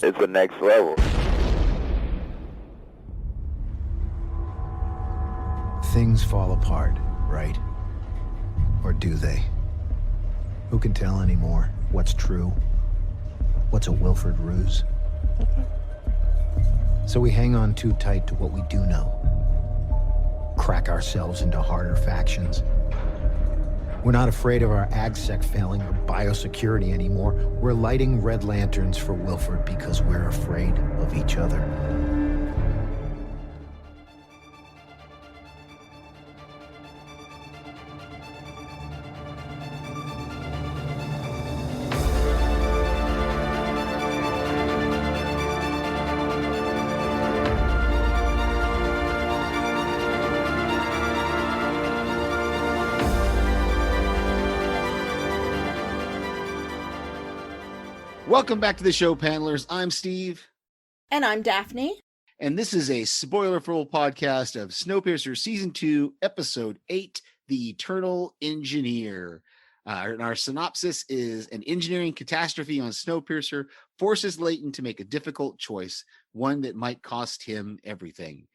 It's the next level. Things fall apart, right? Or do they? Who can tell anymore what's true? What's a Wilford ruse? So we hang on too tight to what we do know. Crack ourselves into harder factions. We're not afraid of our AgSec failing or biosecurity anymore. We're lighting red lanterns for Wilford because we're afraid of each other. Welcome back to the show, panelers. I'm Steve. And I'm Daphne. And this is a spoiler-full podcast of Snowpiercer Season 2, Episode 8, The Eternal Engineer. And our synopsis is: an engineering catastrophe on Snowpiercer forces Layton to make a difficult choice, one that might cost him everything.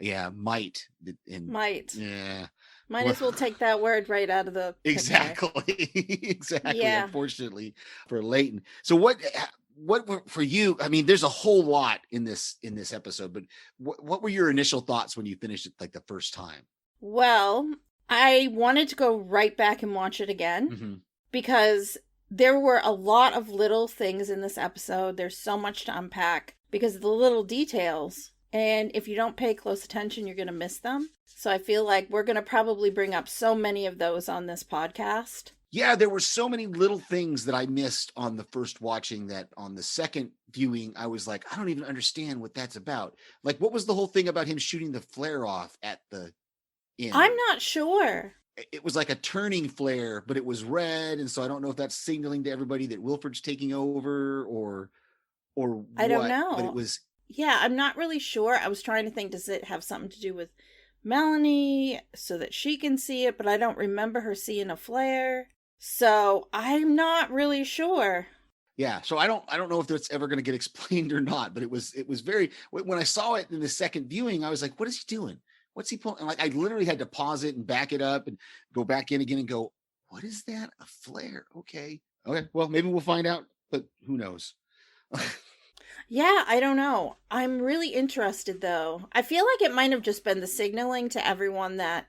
Yeah, might. Might. Yeah. Might as well take that word right out of the picture. Exactly. Exactly. Yeah. Unfortunately for Layton. So what for you? I mean, there's a whole lot in this episode, but what were your initial thoughts when you finished it like the first time? Well, I wanted to go right back and watch it again because there were a lot of little things in this episode. There's so much to unpack because of the little details. And if you don't pay close attention, you're going to miss them. So I feel like we're going to probably bring up so many of those on this podcast. Yeah, there were so many little things that I missed on the first watching that on the second viewing, I was like, I don't even understand what that's about. Like, what was the whole thing about him shooting the flare off at the end? I'm not sure. It was like a turning flare, but it was red. And so I don't know if that's signaling to everybody that Wilford's taking over or I don't know. But it was... Yeah, I'm not really sure. I was trying to think, does it have something to do with Melanie so that she can see it? But I don't remember her seeing a flare. So I'm not really sure. Yeah, so I don't know if that's ever going to get explained or not, but it was very, when I saw it in the second viewing, I was like, what is he doing? What's he pulling? And like, I literally had to pause it and back it up and go back in again and go, what is that? A flare? Okay. Well, maybe we'll find out, but who knows? Yeah, I don't know. I'm really interested, though. I feel like it might have just been the signaling to everyone that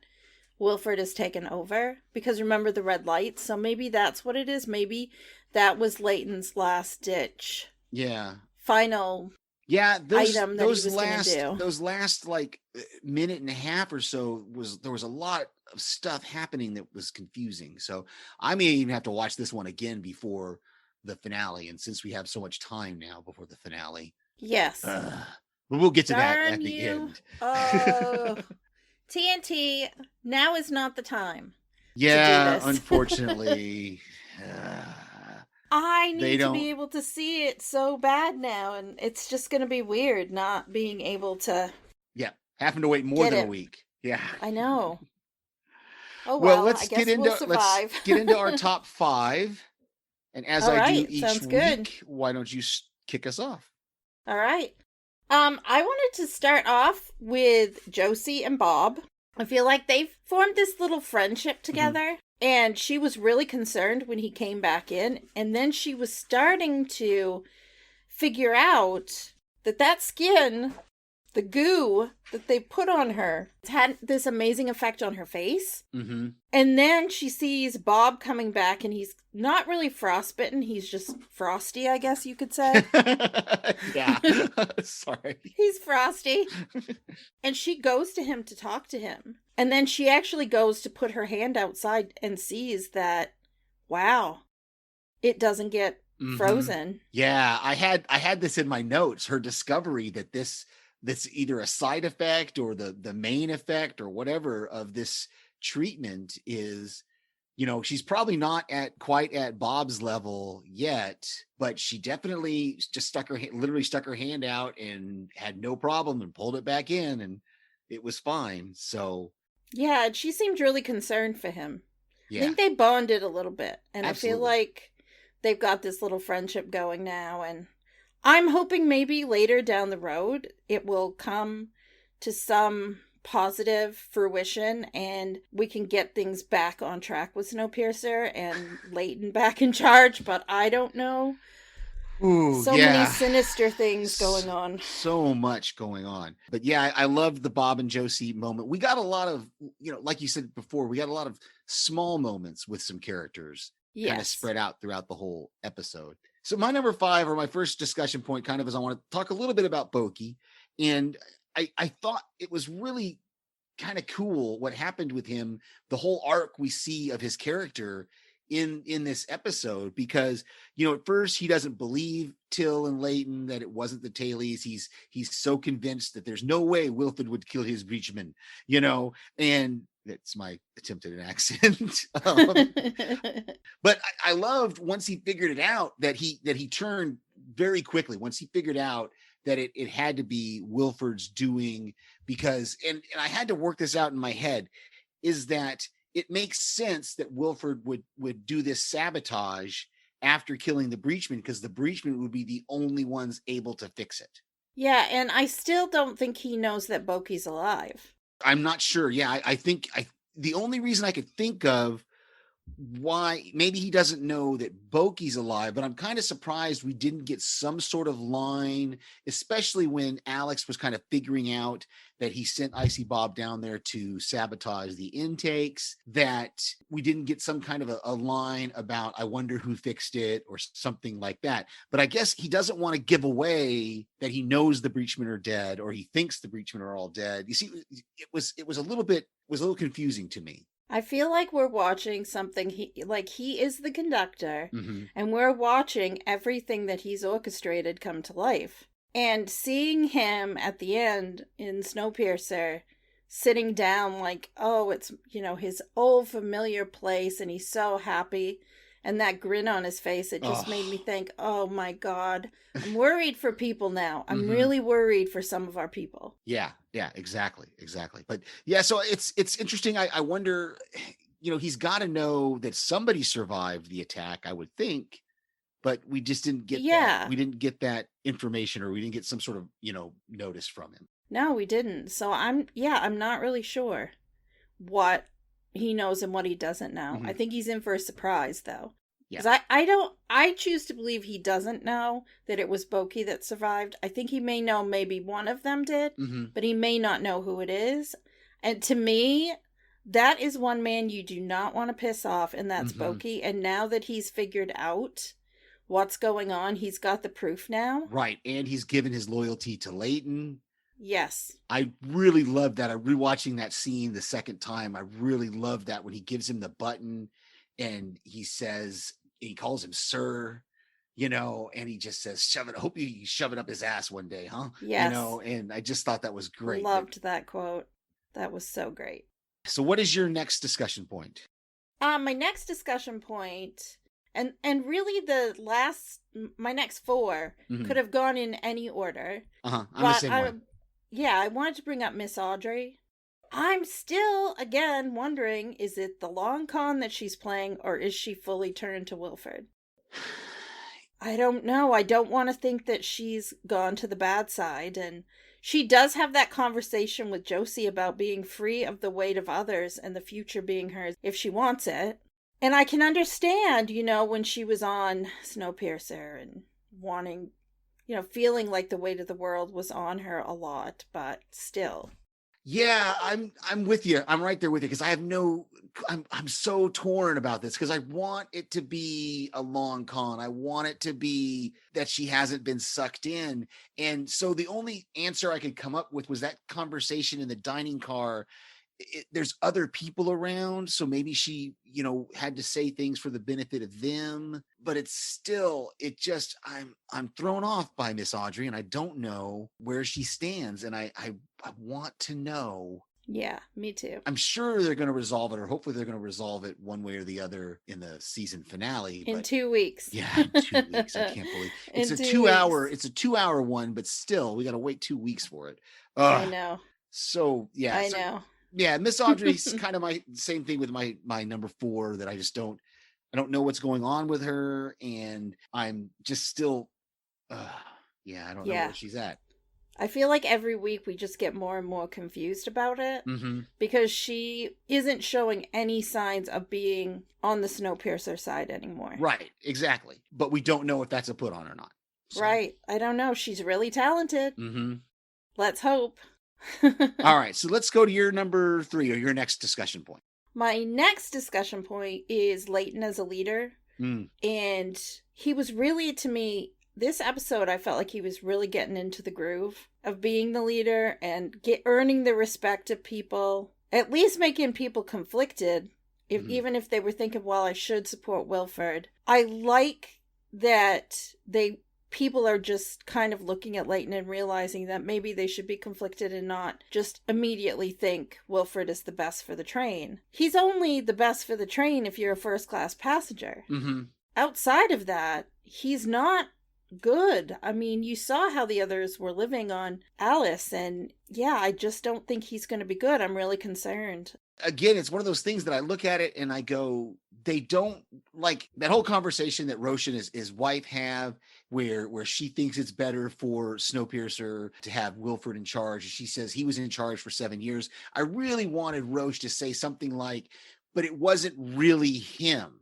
Wilford has taken over. Because remember the red lights? So maybe that's what it is. Maybe that was Layton's last ditch. Yeah. Final item that he was going to do. Those last like minute and a half or so there was a lot of stuff happening that was confusing. So I may even have to watch this one again before the finale, and since we have so much time now before the finale, yes, but we'll get to that at the end. Oh, TNT, now is not the time. Yeah, to do this. Unfortunately, I need to be able to see it so bad now, and it's just going to be weird not being able to. Yeah, having to wait more than a week. Yeah, I know. Oh well, let's get into our top 5. And as I do each week, good. Why don't you kick us off? All right. I wanted to start off with Josie and Bob. I feel like they've formed this little friendship together. And she was really concerned when he came back in. And then she was starting to figure out that skin, the goo that they put on her, had this amazing effect on her face. Mm-hmm. And then she sees Bob coming back, and he's not really frostbitten. He's just frosty, I guess you could say. Yeah. Sorry. He's frosty. And she goes to him to talk to him. And then she actually goes to put her hand outside and sees that, wow, it doesn't get frozen. Yeah, I had this in my notes, her discovery that that's either a side effect or the main effect or whatever of this treatment is, she's probably not quite at Bob's level yet, but she definitely just literally stuck her hand out and had no problem and pulled it back in, and it was fine. So yeah, she seemed really concerned for him. Yeah. I think they bonded a little bit, and Absolutely. I feel like they've got this little friendship going now, and I'm hoping maybe later down the road it will come to some positive fruition and we can get things back on track with Snowpiercer and Layton back in charge, but I don't know. Ooh, So many yeah. sinister things going on. So much going on. But yeah, I loved the Bob and Josie moment. We got a lot of, like you said before, we got a lot of small moments with some characters kind of Yes. spread out throughout the whole episode. So my number 5, or my first discussion point, kind of is I want to talk a little bit about Boki. And I thought it was really kind of cool what happened with him, the whole arc we see of his character in this episode, because at first he doesn't believe Till and Layton that it wasn't the tailies. He's so convinced that there's no way Wilford would kill his breachman, and that's my attempt at an accent. But I loved once he figured it out that he turned very quickly once he figured out that it had to be Wilford's doing, because and I had to work this out in my head, is that it makes sense that Wilford would do this sabotage after killing the breachman, because the breachman would be the only ones able to fix it. Yeah, and I still don't think he knows that Boki's alive. I'm not sure. Yeah, I think the only reason I could think of why maybe he doesn't know that Boki's alive, but I'm kind of surprised we didn't get some sort of line, especially when Alex was kind of figuring out that he sent Icy Bob down there to sabotage the intakes, that we didn't get some kind of a line about, I wonder who fixed it or something like that. But I guess he doesn't want to give away that he knows the breachmen are dead, or he thinks the breachmen are all dead. You see, it was a little confusing to me. I feel like we're watching something he is the conductor, Mm-hmm. and we're watching everything that he's orchestrated come to life. And seeing him at the end in Snowpiercer sitting down like, oh, it's, his old familiar place, and he's so happy, and that grin on his face, it just made me think, oh my God, I'm worried for people now. I'm really worried for some of our people. Yeah, exactly. But yeah, so it's interesting. I wonder, he's got to know that somebody survived the attack, I would think, but we just didn't get that. We didn't get that information, or we didn't get some sort of, notice from him. No, we didn't. So I'm not really sure what he knows and what he doesn't know. I think he's in for a surprise, though. Because I choose to believe he doesn't know that it was Boki that survived. I think he may know maybe one of them did, but he may not know who it is. And to me, that is one man you do not want to piss off, and that's Boki. And now that he's figured out what's going on, he's got the proof now. Right, and he's given his loyalty to Layton. Yes. I really loved that. I'm rewatching that scene the second time. I really loved that when he gives him the button and he calls him sir, and he just says, shove it. I hope you shove it up his ass one day, huh? Yes. And I just thought that was great. Loved that quote. That was so great. So what is your next discussion point? My next discussion point, and really my next 4 could have gone in any order. I'm the same way. Yeah, I wanted to bring up Miss Audrey. I'm still, again, wondering, is it the long con that she's playing, or is she fully turned to Wilford? I don't know. I don't want to think that she's gone to the bad side, and she does have that conversation with Josie about being free of the weight of others and the future being hers if she wants it. And I can understand, when she was on Snowpiercer and wanting, feeling like the weight of the world was on her a lot, but still. Yeah, I'm with you. I'm right there with you, because I'm so torn about this, because I want it to be a long con. I want it to be that she hasn't been sucked in. And so the only answer I could come up with was that conversation in the dining car. There's other people around, so maybe she, had to say things for the benefit of them, but it's still, I'm thrown off by Miss Audrey, and I don't know where she stands, and I want to know. Yeah, me too. I'm sure they're going to resolve it, or hopefully they're going to resolve it one way or the other in the season finale. In 2 weeks. Yeah, in 2 weeks. I can't believe it's a 2-hour one, but still, we got to wait 2 weeks for it. I know. So yeah, I know. Yeah, Miss Audrey's kind of my same thing with my number 4, that I don't know what's going on with her, and I'm just still Yeah, I don't know Yeah. where she's at. I feel like every week we just get more and more confused about it Mm-hmm. because she isn't showing any signs of being on the Snowpiercer side anymore. Right, exactly. But we don't know if that's a put on or not. So. Right. I don't know. She's really talented. Mm-hmm. Let's hope. All right, so let's go to your number 3 or your next discussion point. My next discussion point is Layton as a leader. Mm. And he was really, to me, this episode, I felt like he was really getting into the groove of being the leader and earning the respect of people, at least making people conflicted, even if they were thinking, well, I should support Wilford. I like that people are just kind of looking at Layton and realizing that maybe they should be conflicted and not just immediately think Wilford is the best for the train. He's only the best for the train if you're a first-class passenger. Mm-hmm. Outside of that, he's not good. I mean, you saw how the others were living on Alice, and yeah, I just don't think he's going to be good. I'm really concerned. Again, it's one of those things that I look at it and I go, they don't like that whole conversation that Roshan and his wife have where she thinks it's better for Snowpiercer to have Wilford in charge. She says he was in charge for 7 years. I really wanted Roche to say something like, but it wasn't really him.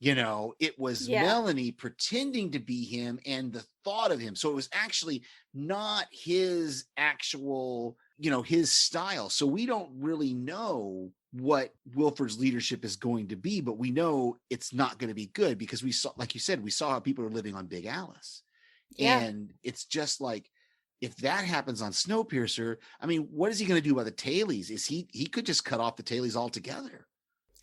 You know, it was Melanie pretending to be him and the thought of him. So it was actually not his actual, his style. So we don't really know what Wilford's leadership is going to be, but we know it's not going to be good because we saw, like you said, we saw how people are living on Big Alice. Yeah. And it's just like, if that happens on Snowpiercer, I mean, what is he going to do about the tailies? He could just cut off the tailies altogether.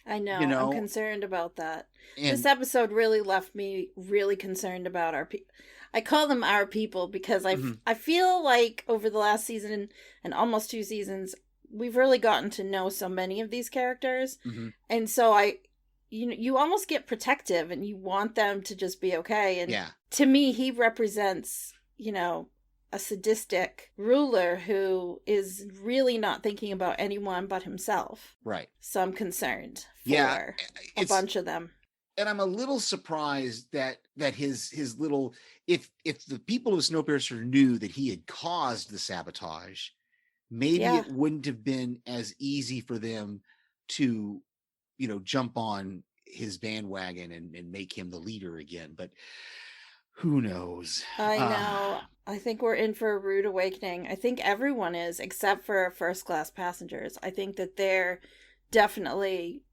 I know. I'm concerned about that. And this episode really left me really concerned about our people. I call them our people because I feel like over the last season and almost 2 seasons, we've really gotten to know so many of these characters. Mm-hmm. And so you almost get protective and you want them to just be okay. And to me, he represents, a sadistic ruler who is really not thinking about anyone but himself. Right. So I'm concerned for a bunch of them. And I'm a little surprised that his little, if the people of Snowpiercer knew that he had caused the sabotage, maybe it wouldn't have been as easy for them to, jump on his bandwagon and make him the leader again. But who knows? I know. I think we're in for a rude awakening. I think everyone is, except for first-class passengers. I think that they're definitely,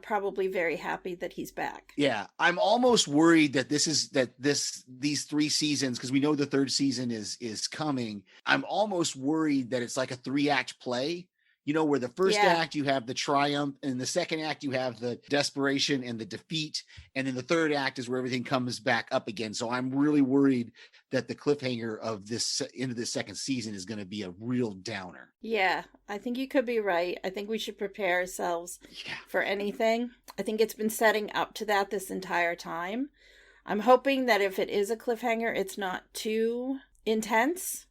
probably very happy that he's back. Yeah, I'm almost worried that these 3 seasons, because we know the 3rd season is coming. I'm almost worried that it's like a 3-act play. Where the first act you have the triumph, and the second act you have the desperation and the defeat, and then the 3rd act is where everything comes back up again. So I'm really worried that the cliffhanger of this into the 2nd season is going to be a real downer. Yeah, I think you could be right. I think we should prepare ourselves for anything. I think it's been setting up to that this entire time. I'm hoping that if it is a cliffhanger, it's not too intense.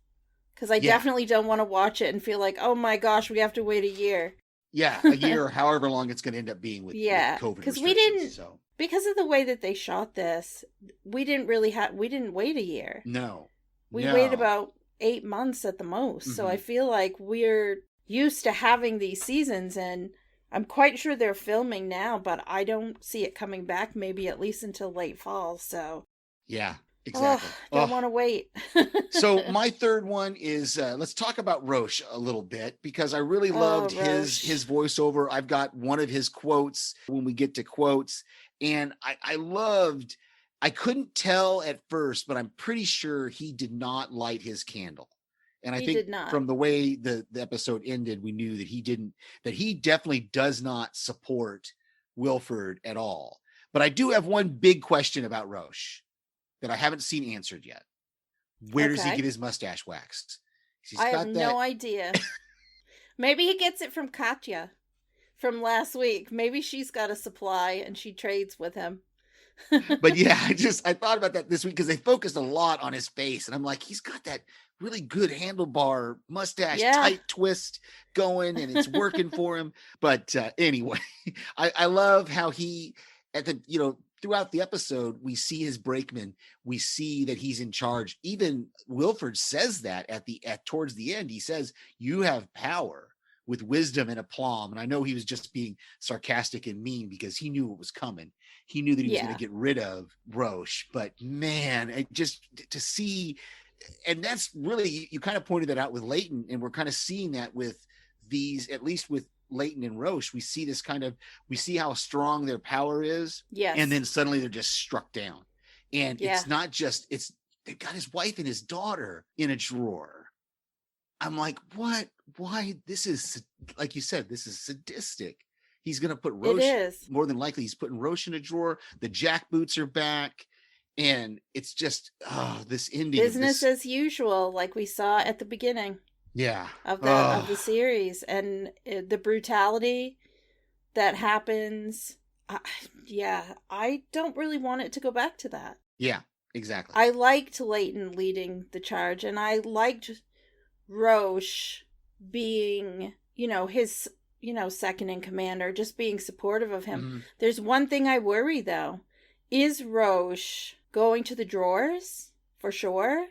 Because I definitely don't want to watch it and feel like, oh my gosh, we have to wait a year. Yeah, a year or however long it's going to end up being with COVID. Because we didn't, because of the way that they shot this, we didn't wait a year. No. We waited about 8 months at the most. Mm-hmm. So I feel like we're used to having these seasons, and I'm quite sure they're filming now, but I don't see it coming back maybe at least until late fall. So yeah. Exactly. Don't want to wait. So my 3rd one is let's talk about Roche a little bit, because I really loved his voiceover. I've got one of his quotes when we get to quotes, and I couldn't tell at first, but I'm pretty sure he did not light his candle. And I think from the way the episode ended, we knew that he definitely does not support Wilford at all. But I do have one big question about Roche that I haven't seen answered yet. Where does he get his mustache waxed? I have no idea. Maybe he gets it from Katya from last week. Maybe she's got a supply and she trades with him. But yeah, I thought about that this week because they focused a lot on his face. And I'm like, he's got that really good handlebar mustache, tight twist going, and it's working for him. But anyway, I love how he, at the, throughout the episode, we see his brakeman. We see that he's in charge. Even Wilford says that towards the end. He says, "You have power with wisdom and aplomb." And I know he was just being sarcastic and mean because he knew what was coming. He knew that he was going to get rid of Roche. But man, just to see, and that's really, you kind of pointed that out with Layton, and we're kind of seeing that with these, at least with Layton and Roche. We see this we see how strong their power is. Yes. And then suddenly they're just struck down. And it's not just, they've got his wife and his daughter in a drawer. I'm like, what? Why? This is, like you said, this is sadistic. He's going to put Roche, more than likely, he's putting Roche in a drawer. The jackboots are back. And it's just, this ending. Business as usual, like we saw at the beginning. Yeah. Of the series. And the brutality that happens. I don't really want it to go back to that. Yeah, exactly. I liked Layton leading the charge, and I liked Roche being, his, second in command, or just being supportive of him. Mm-hmm. There's one thing I worry, though. Is Roche going to the drawers for sure?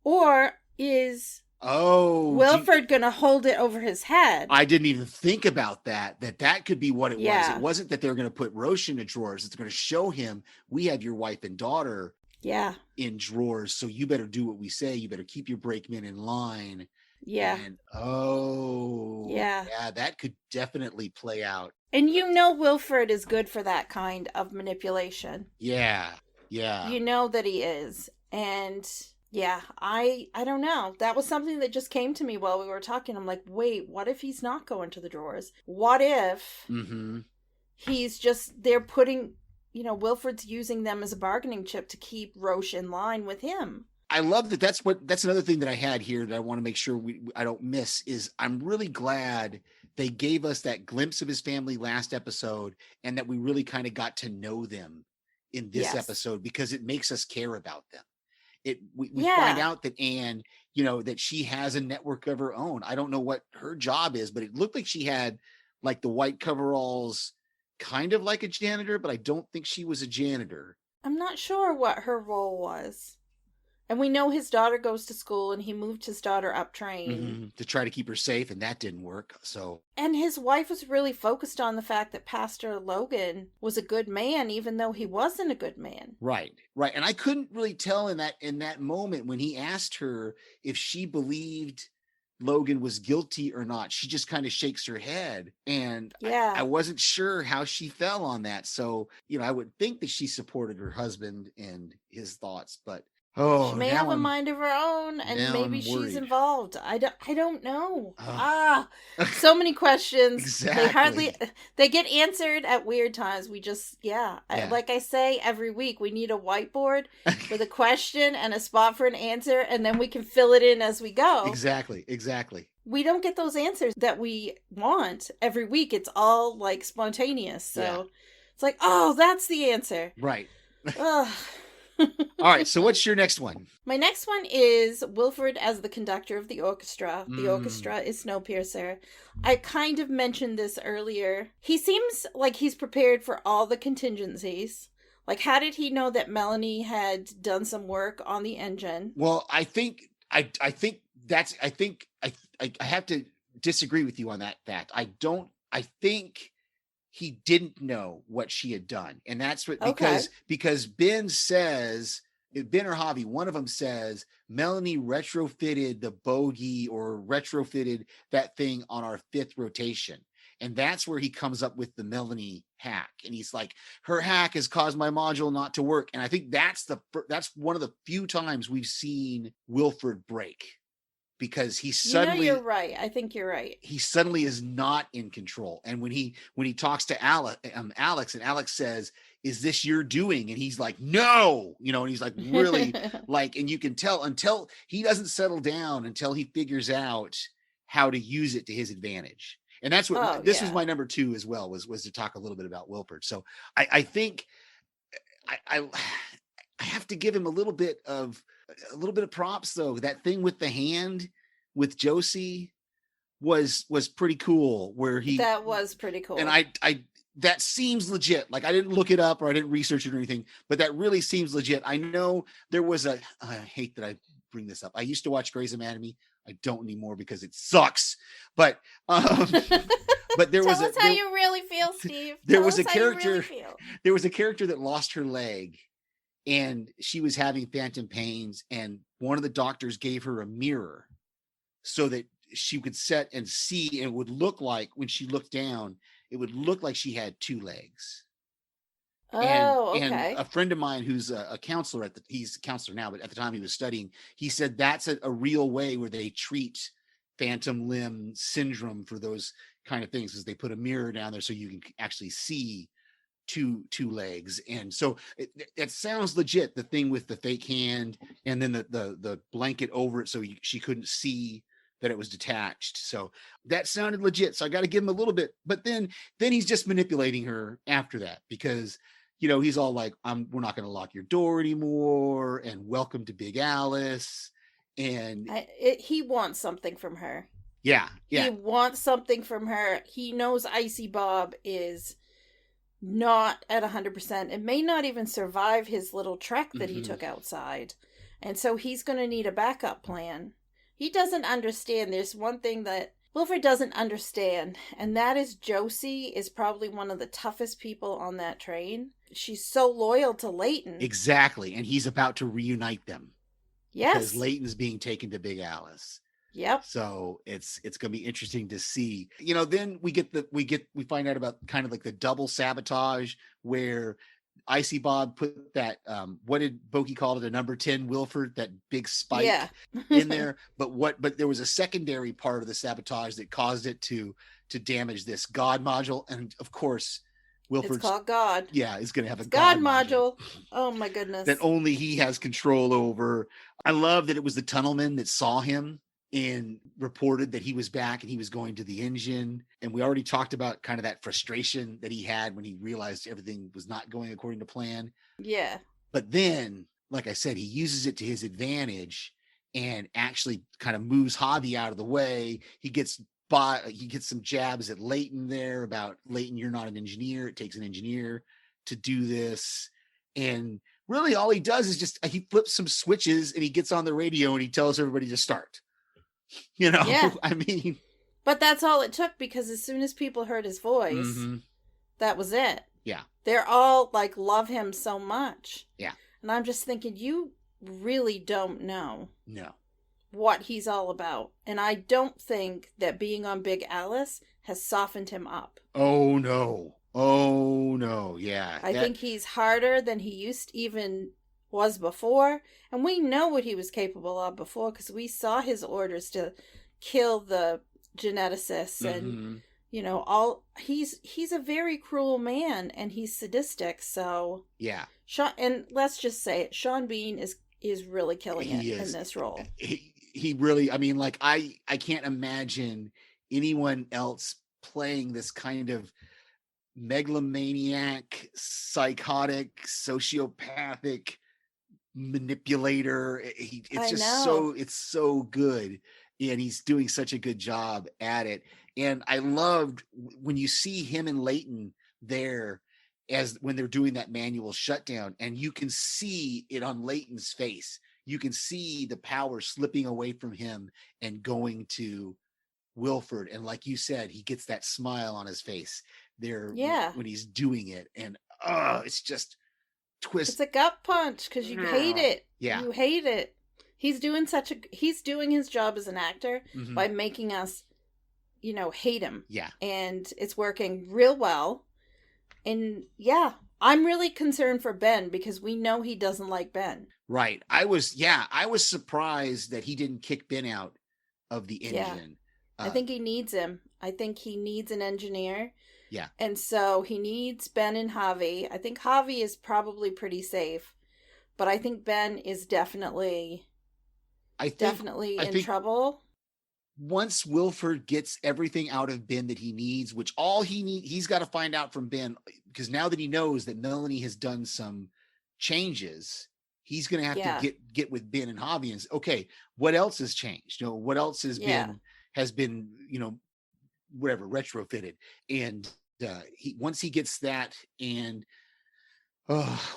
Or is Wilford gonna hold it over his head? I didn't even think about that could be what it was. It wasn't that they're going to put Roche in the drawers. It's going to show him, we have your wife and daughter in drawers, so you better do what we say. You better keep your brakemen in line. And that could definitely play out. And Wilford is good for that kind of manipulation. Yeah. You know that he is. And I don't know. That was something that just came to me while we were talking. I'm like, wait, what if he's not going to the drawers? What if he's just, they're putting, Wilford's using them as a bargaining chip to keep Roche in line with him. I love that. That's another thing that I had here that I want to make sure I don't miss is I'm really glad they gave us that glimpse of his family last episode, and that we really kind of got to know them in this episode, because it makes us care about them. We find out that Anne, that she has a network of her own. I don't know what her job is, but it looked like she had like the white coveralls, kind of like a janitor, but I don't think she was a janitor. I'm not sure what her role was. And we know his daughter goes to school, and he moved his daughter up train to try to keep her safe, and that didn't work. So, and his wife was really focused on the fact that Pastor Logan was a good man, even though he wasn't a good man. Right. And I couldn't really tell in that moment when he asked her if she believed Logan was guilty or not. She just kind of shakes her head, and I wasn't sure how she fell on that. So, I would think that she supported her husband and his thoughts, but. She may have a mind of her own, and maybe she's involved. I don't know. So many questions. Exactly. They get answered at weird times. We just, like I say every week, we need a whiteboard with a question and a spot for an answer, and then we can fill it in as we go. Exactly. We don't get those answers that we want every week. It's all like spontaneous. So it's like, that's the answer. Right. All right, so what's your next one? My next one is Wilford as the conductor of the orchestra. The orchestra is Snowpiercer. I kind of mentioned this earlier. He seems like he's prepared for all the contingencies. Like, how did he know that Melanie had done some work on the engine? Well, I have to disagree with you on that fact. I think he didn't know what she had done. And that's what, because Ben says, Ben or Javi, one of them says, Melanie retrofitted the Boki, or retrofitted that thing on our 5th rotation. And that's where he comes up with the Melanie hack. And he's like, her hack has caused my module not to work. And I think that's one of the few times we've seen Wilford break. Because he suddenly, you're right. I think you're right. He suddenly is not in control. And when he talks to Alex, and Alex says, "Is this your doing?" And he's like, "No," and he's like, really like, and you can tell until he doesn't settle down, until he figures out how to use it to his advantage. And that's what this was my number 2 as well, was to talk a little bit about Wilford. So I think I have to give him a little bit of props, though. That thing with the hand with Josie was pretty cool, where that was pretty cool. And I that seems legit. Like I didn't look it up or I didn't research it or anything, but that really seems legit. I know there was I hate that I bring this up. I used to watch Grey's Anatomy. I don't anymore because it sucks. But but there was Tell us how you really feel, Steve. There Tell was us a how you character. really feel. There was a character that lost her leg, and she was having phantom pains, and one of the doctors gave her a mirror so that she could set and see, and it would look like when she looked down, it would look like she had two legs. Oh, And okay. a friend of mine who's a counselor he's a counselor now, but at the time he was studying, he said that's a real way where they treat phantom limb syndrome for those kind of things, is they put a mirror down there so you can actually see two legs. And so it sounds legit, the thing with the fake hand and then the blanket over it so she couldn't see that it was detached. So that sounded legit. So I got to give him a little bit, but then he's just manipulating her after that, because he's all like, we're not going to lock your door anymore, and welcome to Big Alice. And he wants something from her. Yeah. He wants something from her. He knows Icy Bob is not at 100%. It may not even survive his little trek that he took outside. And so he's going to need a backup plan. He doesn't understand. There's one thing that Wilford doesn't understand, and that is Josie is probably one of the toughest people on that train. She's so loyal to Layton. Exactly. And he's about to reunite them. Yes. Because Layton's being taken to Big Alice. Yep. So it's going to be interesting to see. Then we find out about kind of like the double sabotage where Icy Bob put that what did Boki call it, a number 10 Wilford, that big spike in there. But there was a secondary part of the sabotage that caused it to damage this God module. And of course, Wilford's it's called God. Yeah, is going to have a God module. Oh my goodness. That only he has control over. I love that it was the tunnelman that saw him and reported that he was back and he was going to the engine. And we already talked about kind of that frustration that he had when he realized everything was not going according to plan. Yeah. But then, like I said, he uses it to his advantage and actually kind of moves Javi out of the way. He gets some jabs at Layton there about, Layton, you're not an engineer. It takes an engineer to do this. And really all he does is just, he flips some switches and he gets on the radio and he tells everybody to start. Yeah. I mean, but that's all it took, because as soon as people heard his voice, that was it. Yeah. They're all like, love him so much. Yeah. And I'm just thinking, you really don't know what he's all about. And I don't think that being on Big Alice has softened him up. Oh no. Yeah. I think he's harder than he even was before, and we know what he was capable of before, because we saw his orders to kill the geneticists and he's a very cruel man, and he's sadistic. So yeah, and let's just say it, Sean Bean is really killing it in this role. He really, I mean, like I can't imagine anyone else playing this kind of megalomaniac, psychotic, sociopathic manipulator. It's so good, and he's doing such a good job at it. And I loved when you see him and Layton there as when they're doing that manual shutdown, and you can see it on Layton's face. You can see the power slipping away from him and going to Wilford. And like you said, he gets that smile on his face there when he's doing it. And it's just twist. It's a gut punch, because you hate it. Yeah. You hate it. He's doing his job as an actor by making us, hate him. Yeah. And it's working real well. And yeah, I'm really concerned for Ben, because we know he doesn't like Ben. Right. I was surprised that he didn't kick Ben out of the engine. Yeah. I think he needs him. I think he needs an engineer. Yeah. And so he needs Ben and Javi. I think Javi is probably pretty safe, but I think Ben is definitely in trouble. Once Wilford gets everything out of Ben that he needs, which he's got to find out from Ben, because now that he knows that Melanie has done some changes, he's going to have to get with Ben and Javi and say, okay, what else has changed? What else has been, whatever, retrofitted. And once he gets that, and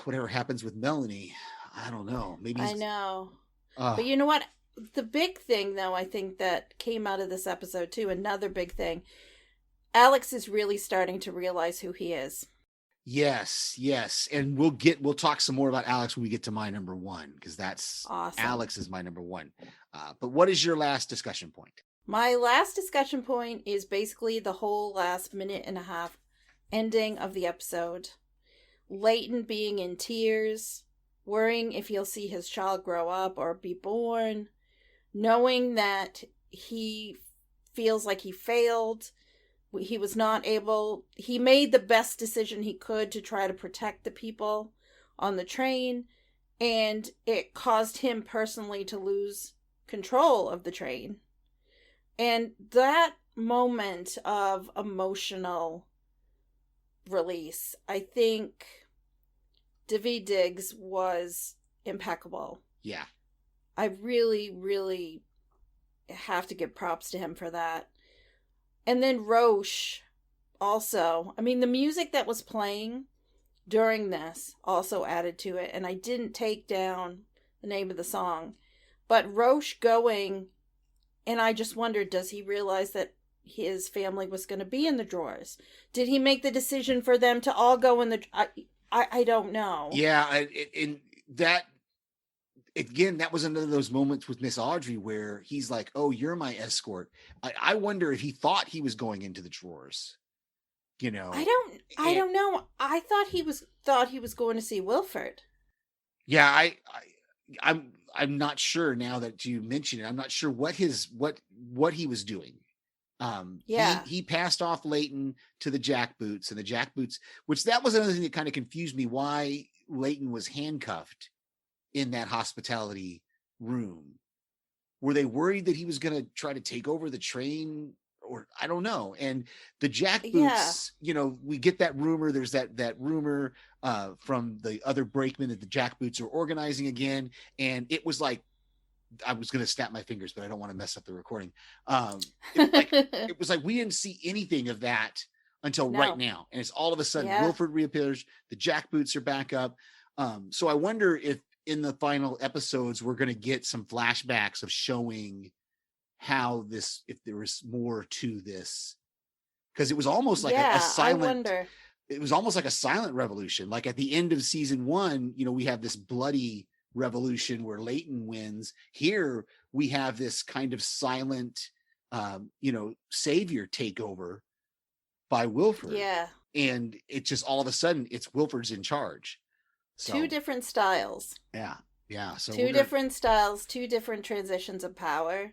whatever happens with Melanie, I don't know. Maybe I know. Uh, But you know what? The big thing, though, I think that came out of this episode, too, another big thing, Alex is really starting to realize who he is. yes, and we'll talk some more about Alex when we get to my number one, because that's Awesome. Alex is my number one. But what is your last discussion point? My last discussion point is basically the whole last minute and a half ending of the episode. Layton being in tears, worrying if he'll see his child grow up or be born, knowing that he feels like he failed. He was not able, he made the best decision he could to try to protect the people on the train, and it caused him personally to lose control of the train. And that moment of emotional release, I think Daveed Diggs was impeccable. Yeah. I really, really have to give props to him for that. And then Roche also. I mean, the music that was playing during this also added to it. And I didn't take down the name of the song. But Roche going, and I just wondered, does he realize that his family was going to be in the drawers? Did he make the decision for them to all go in the... I don't know. Yeah, and that... Again, that was another of those moments with Miss Audrey where he's like, "Oh, you're my escort." I wonder if he thought he was going into the drawers. You know, I don't know. I thought he was going to see Wilford. Yeah, I'm not sure now that you mention it. I'm not sure what he was doing. Yeah. He passed off Layton to the jackboots, and the jackboots, which that was another thing that kind of confused me, why Layton was handcuffed in that hospitality room. Were they worried that he was going to try to take over the train, or I don't know? And the jackboots, you know, we get that rumor. There's that rumor from the other brakemen that the jackboots are organizing again. And it was like, I was going to snap my fingers, but I don't want to mess up the recording. It was like we didn't see anything of that until right now. And it's all of a sudden Wilford reappears. The jackboots are back up. So I wonder if in the final episodes, we're going to get some flashbacks of showing how this, if there was more to this, because it was almost like a silent, it was almost like a silent revolution. Like at the end of season 1, you know, we have this bloody revolution where Layton wins. Here we have this kind of silent, you know, savior takeover by Wilford. Yeah. And it just all of a sudden it's Wilford's in charge. So, 2 different styles. Yeah. So 2 different styles, 2 different transitions of power.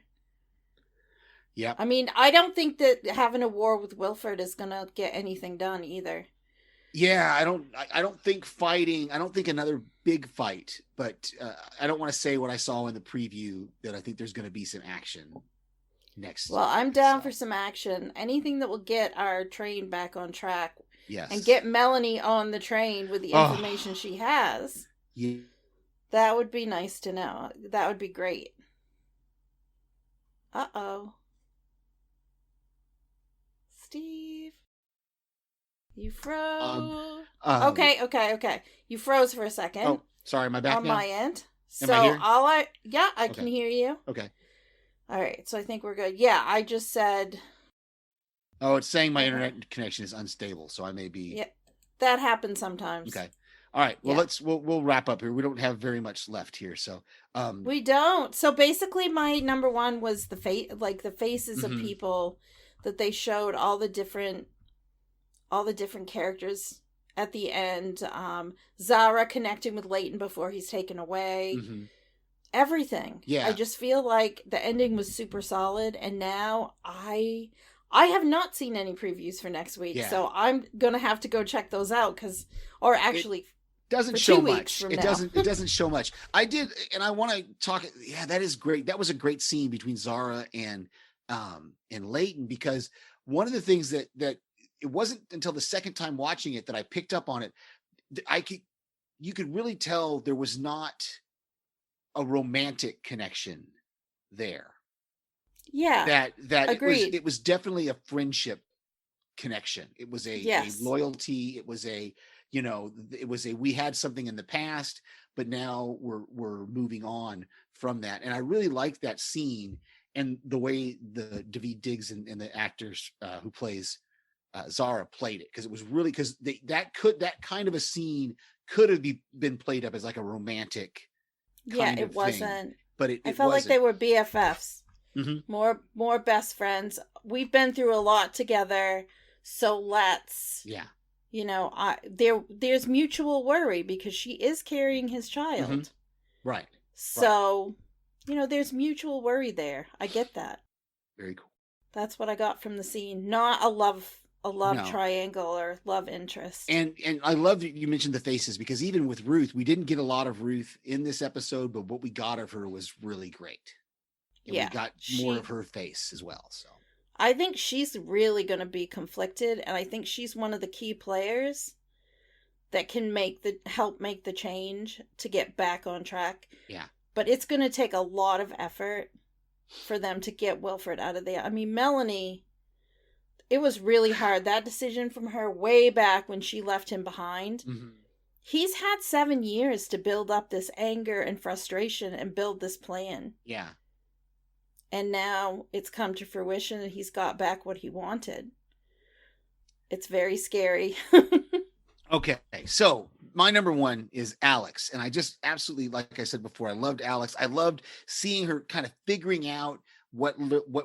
Yeah. I mean, I don't think that having a war with Wilford is going to get anything done either. Yeah, I don't think fighting. I don't think another big fight. But I don't want to say what I saw in the preview that I think there's going to be some action next. Well, I'm down for some action. Anything that will get our train back on track. Yes. And get Melanie on the train with the information she has. Yeah. That would be nice to know. That would be great. Uh-oh. Steve. You froze. Okay. You froze for a second. Oh, sorry, am I back on now? My end. Am I here? I can hear you. Okay. All right, so I think we're good. Yeah, I just said... Oh, it's saying my internet connection is unstable, so I may be... Yeah, that happens sometimes. Okay. All right. Well, we'll wrap up here. We don't have very much left here, so... We don't. So basically, my number one was the faces of people that they showed, all the different characters at the end. Zara connecting with Layton before he's taken away. Mm-hmm. Everything. Yeah. I just feel like the ending was super solid, and now I have not seen any previews for next week, so I'm gonna have to go check those out it doesn't show much. It doesn't show much. I did, and I want to talk. Yeah, that is great. That was a great scene between Zara and Layton, because one of the things that it wasn't until the second time watching it that I picked up on it. You could really tell there was not a romantic connection there. Yeah. That agreed. It was definitely a friendship connection. It was a Yes. loyalty. It was a, you know, it was a, we had something in the past, but now we're moving on from that. And I really liked that scene and the way the Daveed Diggs and the actors who plays Zara played it, because it was really, because that kind of a scene could have been played up as like a romantic kind of it wasn't. thing, but I it felt like wasn't. they were BFFs. Mm-hmm. More best friends. We've been through a lot together, so let's, Yeah. you know, there's mutual worry because she is carrying his child. Mm-hmm. Right. So, you know, there's mutual worry there. I get that. Very cool. That's what I got from the scene. Not a love No. triangle or love interest. And I love that you mentioned the faces, because even with Ruth, we didn't get a lot of Ruth in this episode, but what we got of her was really great. And we got more of her face as well. So I think she's really going to be conflicted, and I think she's one of the key players that can help make the change to get back on track. Yeah. But it's going to take a lot of effort for them to get Wilford out of there. I mean, Melanie, it was really hard. That decision from her way back when she left him behind. Mm-hmm. He's had 7 years to build up this anger and frustration and build this plan. Yeah. And now it's come to fruition and he's got back what he wanted. It's very scary. Okay, so my number one is Alex. And I just absolutely, like I said before, I loved Alex. I loved seeing her kind of figuring out what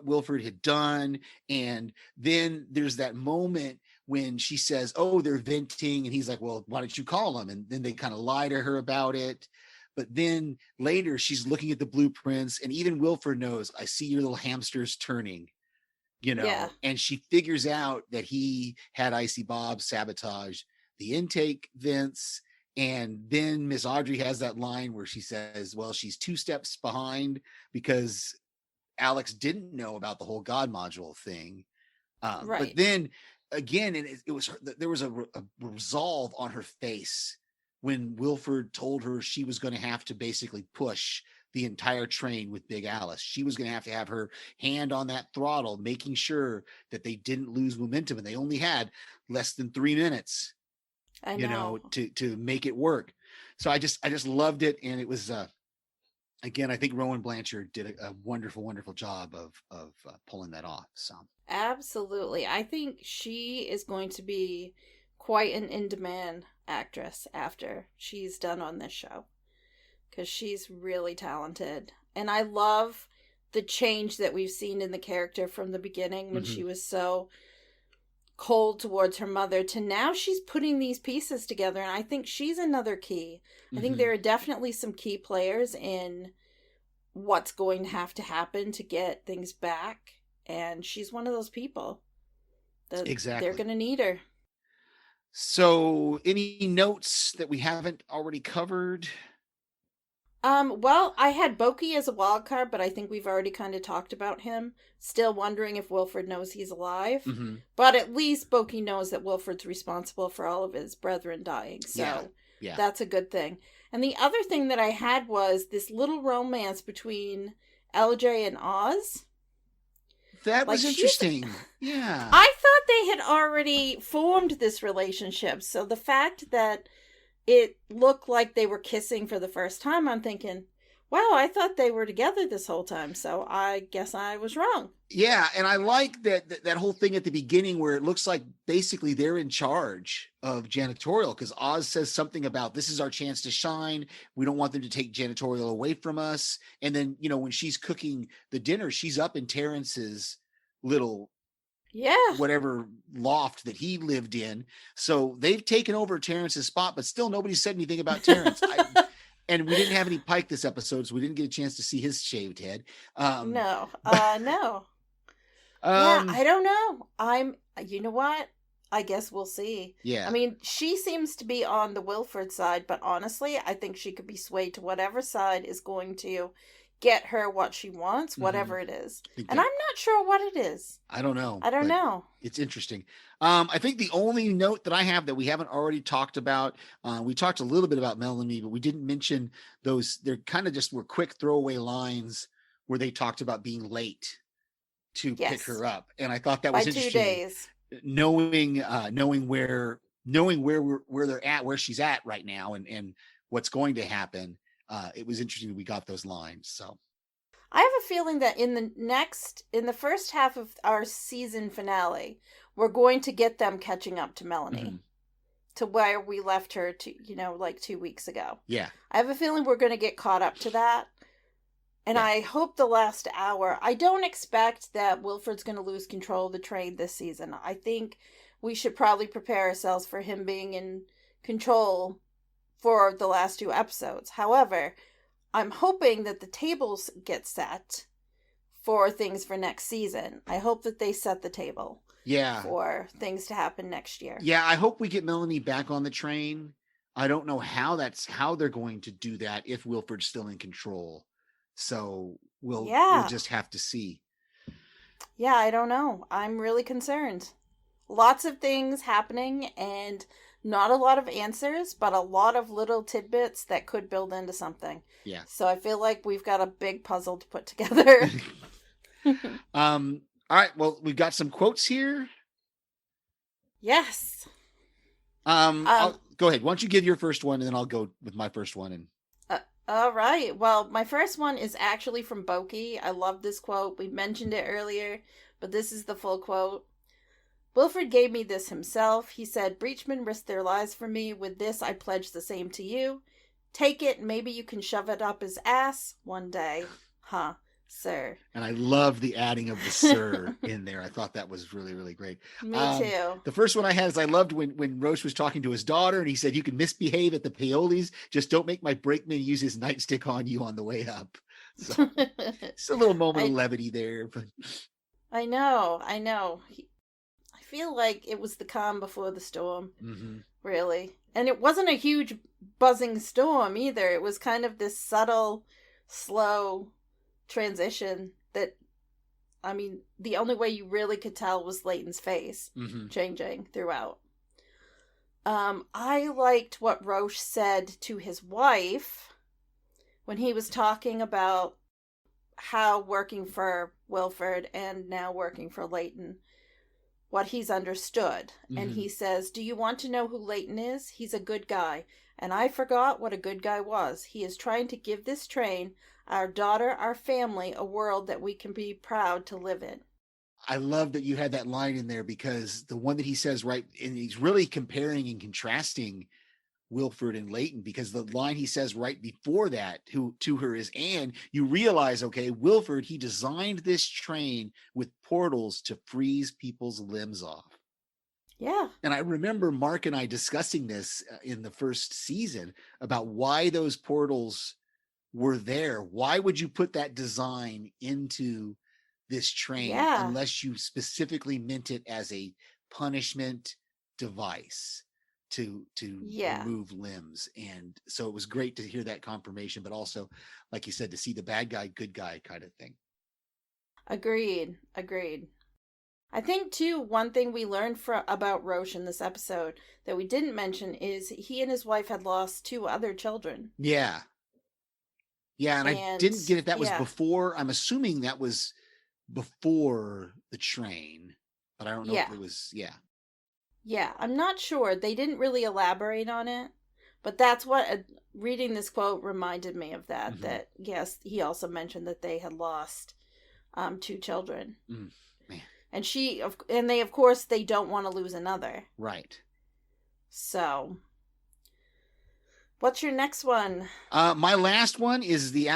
Wilford had done. And then there's that moment when she says, oh, they're venting. And he's like, well, why don't you call them? And then they kind of lie to her about it. But then later she's looking at the blueprints, and even Wilford knows, I see your little hamsters turning, you know, and she figures out that he had Icy Bob sabotage the intake vents. And then Miss Audrey has that line where she says, well, she's 2 steps behind because Alex didn't know about the whole God module thing. Right. But then again, and it was, there was a resolve on her face when Wilford told her she was going to have to basically push the entire train with Big Alice. She was going to have her hand on that throttle, making sure that they didn't lose momentum. And they only had less than 3 minutes, you know, to make it work. So I just loved it. And it was, again, I think Rowan Blanchard did a wonderful, wonderful job of pulling that off. So absolutely. I think she is going to be quite an in-demand actress after she's done on this show, because she's really talented. And I love the change that we've seen in the character from the beginning when she was so cold towards her mother to now she's putting these pieces together. And I think she's another key. I think there are definitely some key players in what's going to have to happen to get things back. And she's one of those people that they're going to need her. So any notes that we haven't already covered? Well, I had Boki as a wild card, but I think we've already kind of talked about him. Still wondering if Wilford knows he's alive. But at least Boki knows that Wilford's responsible for all of his brethren dying. So that's a good thing. And the other thing that I had was this little romance between LJ and Oz. That was interesting. Yeah. I thought they had already formed this relationship. So the fact that it looked like they were kissing for the first time, I'm thinking, wow, I thought they were together this whole time. So I guess I was wrong. Yeah. And I like that whole thing at the beginning where it looks like basically they're in charge of janitorial, because Oz says something about, this is our chance to shine. We don't want them to take janitorial away from us. And then, you know, when she's cooking the dinner, she's up in Terrence's little whatever loft that he lived in. So they've taken over Terrence's spot, but still nobody said anything about Terrence. And we didn't have any Pike this episode, so we didn't get a chance to see his shaved head. No. Yeah, I don't know. You know what? I guess we'll see. Yeah. I mean, she seems to be on the Wilford side, but honestly, I think she could be swayed to whatever side is going to get her what she wants, whatever it is. And I'm not sure what it is. I don't know. I don't know. It's interesting. I think the only note that I have that we haven't already talked about, we talked a little bit about Melanie, but we didn't mention those. They're kind of just were quick throwaway lines where they talked about being late to pick her up. And I thought that was interesting. 2 days. knowing where they're at, where she's at right now, and what's going to happen. It was interesting that we got those lines. So I have a feeling that in the first half of our season finale, we're going to get them catching up to Melanie to where we left her like 2 weeks ago. Yeah. I have a feeling we're going to get caught up to that. And I hope the last hour, I don't expect that Wilford's going to lose control of the train this season. I think we should probably prepare ourselves for him being in control for the last 2 episodes. However, I'm hoping that the tables get set for things for next season. I hope that they set the table for things to happen next year. Yeah, I hope we get Melanie back on the train. I don't know how they're going to do that if Wilford's still in control. So we'll just have to see. Yeah, I don't know. I'm really concerned. Lots of things happening and not a lot of answers, but a lot of little tidbits that could build into something. Yeah. So I feel like we've got a big puzzle to put together. All right. Well, we've got some quotes here. Yes. I'll go ahead. Why don't you give your first one, and then I'll go with my first one. And all right. Well, my first one is actually from Boki. I love this quote. We mentioned it earlier, but this is the full quote. Wilford gave me this himself. He said, "Breachmen risked their lives for me. With this, I pledge the same to you. Take it. Maybe you can shove it up his ass one day. Huh, sir." And I love the adding of the "sir" in there. I thought that was really, really great. Me too. The first one I had is I loved when Roche was talking to his daughter, and he said, "You can misbehave at the Paoli's. Just don't make my brakeman use his nightstick on you on the way up." So it's a little moment of levity there. But I know. I feel like it was the calm before the storm, really. And it wasn't a huge buzzing storm either. It was kind of this subtle, slow transition that, I mean, the only way you really could tell was Layton's face changing throughout. I liked what Roche said to his wife when he was talking about how working for Wilford and now working for Layton, what he's understood. And he says, "Do you want to know who Layton is? He's a good guy. And I forgot what a good guy was. He is trying to give this train, our daughter, our family, a world that we can be proud to live in." I love that you had that line in there, because the one that he says, right, and he's really comparing and contrasting Wilford and Layton, because the line he says right before that to her is, "And you realize, okay, Wilford, he designed this train with portals to freeze people's limbs off." Yeah. And I remember Mark and I discussing this in the first season about why those portals were there. Why would you put that design into this train unless you specifically meant it as a punishment device to remove limbs? And so it was great to hear that confirmation, but also, like you said, to see the bad guy, good guy kind of thing. Agreed. I think, too, one thing we learned about Roche in this episode that we didn't mention is he and his wife had lost 2 other children. Yeah. And I didn't get if that was before. I'm assuming that was before the train, but I don't know if it was, Yeah, I'm not sure. They didn't really elaborate on it, but that's what reading this quote reminded me of that, that, yes, he also mentioned that they had lost 2 children. Man. And they, of course, they don't want to lose another. Right. So, what's your next one? My last one is the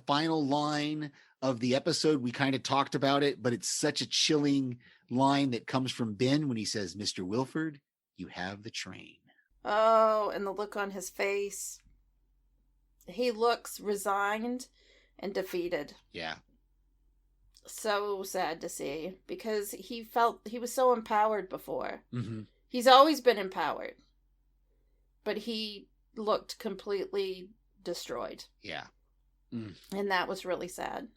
final line of the episode. We kind of talked about it, but it's such a chilling line that comes from Ben when he says, "Mr. Wilford, you have the train." Oh, and the look on his face. He looks resigned and defeated. Yeah. So sad to see, because he felt he was so empowered before. He's always been empowered, but he looked completely destroyed. Yeah. And that was really sad.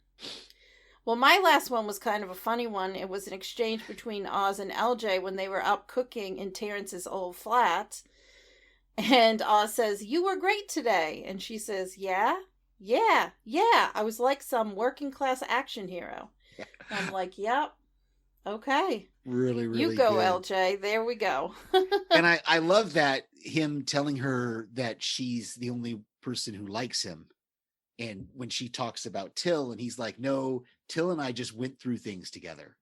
Well, my last one was kind of a funny one. It was an exchange between Oz and LJ when they were up cooking in Terrence's old flat. And Oz says, "You were great today." And she says, Yeah. I was like some working class action hero. I'm like, yep. Okay. Really, really You go, good. LJ. There we go. And I love that him telling her that she's the only person who likes him. And when she talks about Till, and he's like, no, Till and I just went through things together.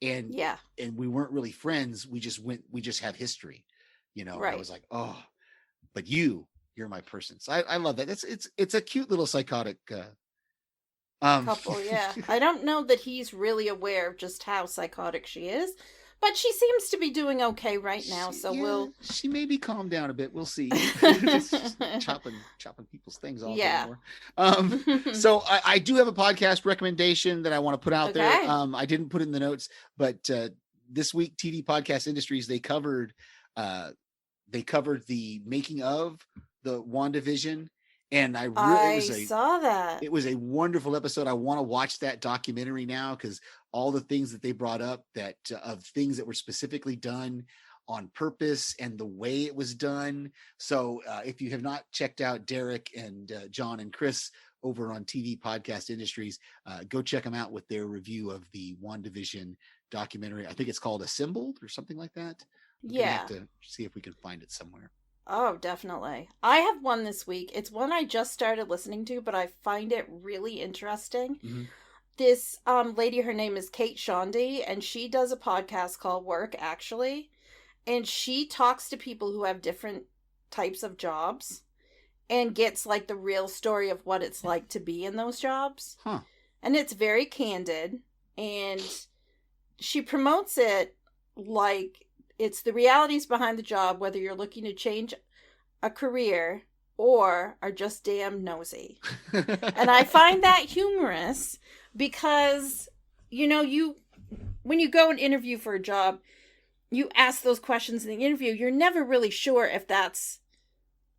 And Yeah. and we weren't really friends. We just have history. And I Right. was like, oh, but you're my person. So I love that. It's a cute little psychotic um Couple, yeah. I don't know that he's really aware of just how psychotic she is, but she seems to be doing okay right now, so we'll she maybe calm down a bit. We'll see. chopping people's things off Yeah. anymore. So I do have a podcast recommendation that I want to put out there. Okay. I didn't put it in the notes, but this week TV Podcast Industries, they covered the making of the WandaVision, and I saw that. it was a wonderful episode. I want to watch that documentary now, because all the things that they brought up, that of things that were specifically done on purpose and the way it was done. So if you have not checked out Derek and John and Chris over on TV Podcast Industries, go check them out with their review of the WandaVision documentary. I think it's called Assembled or something like that. We're gonna Yeah. have to see if we can find it somewhere. Oh, definitely. I have one this week. It's one I just started listening to, but I find it really interesting. Mm-hmm. This lady, her name is Kate Shondy, and she does a podcast called Work, actually. And she talks to people who have different types of jobs and gets like the real story of what it's like to be in those jobs. Huh. And it's very candid, and she promotes it like it's the realities behind the job, whether you're looking to change a career or are just damn nosy. And I find that humorous because, when you go and interview for a job, you ask those questions in the interview. You're never really sure if that's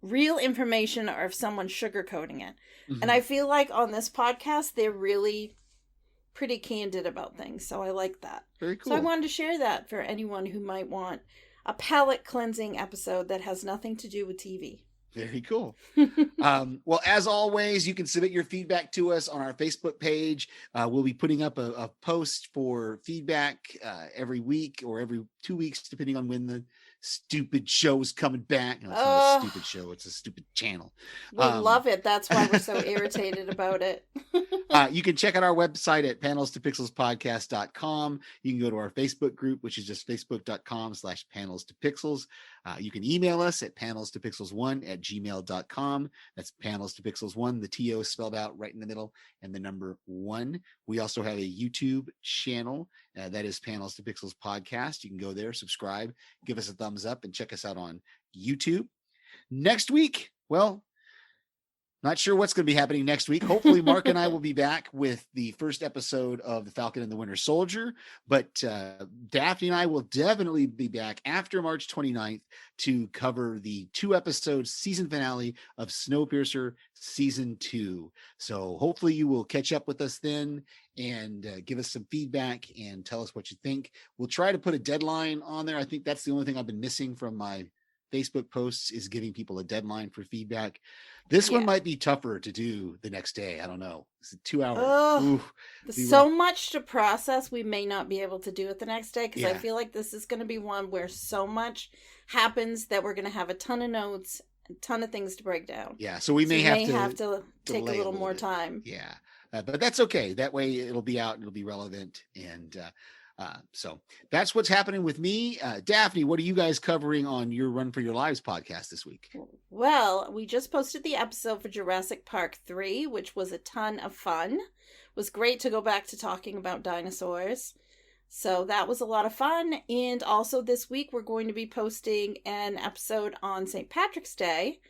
real information or if someone's sugarcoating it. Mm-hmm. And I feel like on this podcast, they're really pretty candid about things. So I like that. Very cool. So I wanted to share that for anyone who might want a palate cleansing episode that has nothing to do with TV. Very cool. Well, as always, you can submit your feedback to us on our Facebook page. We'll be putting up a post for feedback every week or every 2 weeks, depending on when the stupid show's coming back. No, it's not a stupid show. It's a stupid channel. We love it. That's why we're so irritated about it. You can check out our website at panelstopixelspodcast.com. You can go to our Facebook group, which is just facebook.com/panelstopixels. You can email us at panelstopixels1@gmail.com. That's panelstopixels1. The TO is spelled out right in the middle and the number 1. We also have a YouTube channel that is Panels to Pixels Podcast. You can go there, subscribe, give us a thumbs up, and check us out on YouTube. Next week, well, not sure what's going to be happening next week. Hopefully, Mark and I will be back with the first episode of The Falcon and the Winter Soldier. But Daphne and I will definitely be back after March 29th to cover the 2-episode season finale of Snowpiercer Season 2. So hopefully you will catch up with us then and give us some feedback and tell us what you think. We'll try to put a deadline on there. I think that's the only thing I've been missing from my Facebook posts, is giving people a deadline for feedback. This one might be tougher to do the next day. I don't know. It's a 2 hour. So much to process. We may not be able to do it the next day because I feel like this is going to be one where so much happens that we're going to have a ton of notes, a ton of things to break down. Yeah. So we may have to take a little more time. Yeah. But that's okay. That way it'll be out and it'll be relevant. And so that's what's happening with me. Daphne, what are you guys covering on your Run for Your Lives podcast this week? Well, we just posted the episode for Jurassic Park 3, which was a ton of fun. It was great to go back to talking about dinosaurs. So that was a lot of fun. And also this week, we're going to be posting an episode on St. Patrick's Day.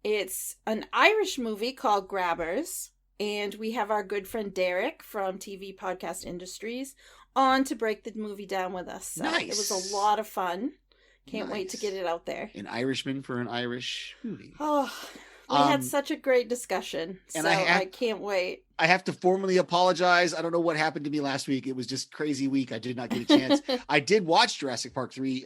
It's an Irish movie called Grabbers. And we have our good friend Derek from TV Podcast Industries on to break the movie down with us. So nice. It was a lot of fun. Can't wait to get it out there. An Irishman for an Irish movie. Oh, we had such a great discussion. And so I can't wait. I have to formally apologize. I don't know what happened to me last week. It was just crazy week. I did not get a chance. I did watch Jurassic Park 3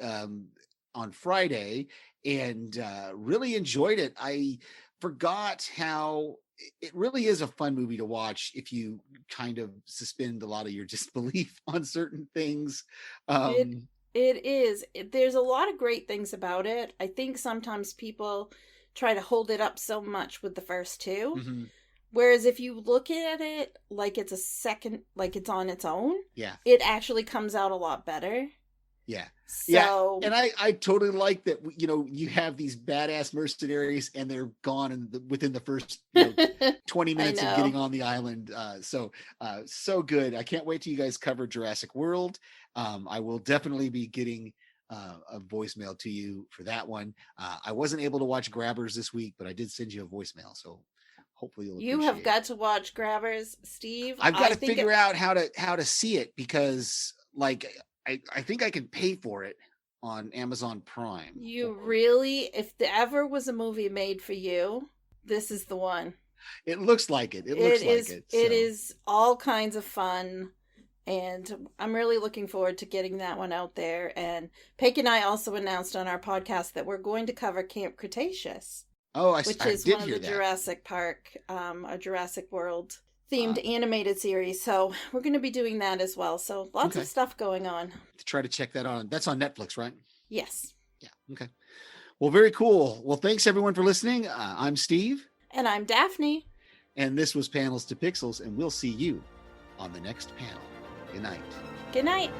on Friday and really enjoyed it. I forgot how it really is a fun movie to watch if you kind of suspend a lot of your disbelief on certain things. It it is. There's a lot of great things about it. I think sometimes people try to hold it up so much with the first two. Mhm. Whereas if you look at it like it's a second, like it's on its own, Yeah. it actually comes out a lot better. Yeah. So, And I totally like that, you have these badass mercenaries and they're gone within the first 20 minutes of getting on the island. So good. I can't wait till you guys cover Jurassic World. I will definitely be getting a voicemail to you for that one. I wasn't able to watch Grabbers this week, but I did send you a voicemail. So hopefully you'll you appreciate have got to watch Grabbers, Steve. I've got I to think figure out how to see it, because like I think I can pay for it on Amazon Prime. you really, if there ever was a movie made for you, this is the one. It looks like it. It looks like it. It so. is all kinds of fun, and I'm really looking forward to getting that one out there. And Paige and I also announced on our podcast that we're going to cover Camp Cretaceous, Oh, which I is did one of hear the that. Jurassic Park, a Jurassic World themed animated series. So we're going to be doing that as well. So lots Okay. of stuff going on. To try to check that on. That's on Netflix, right? Yes. Yeah. Okay. Well, very cool. Well, thanks everyone for listening. I'm Steve, And I'm Daphne. and this was Panels to Pixels, and we'll see you on the next panel. Good night. Good night.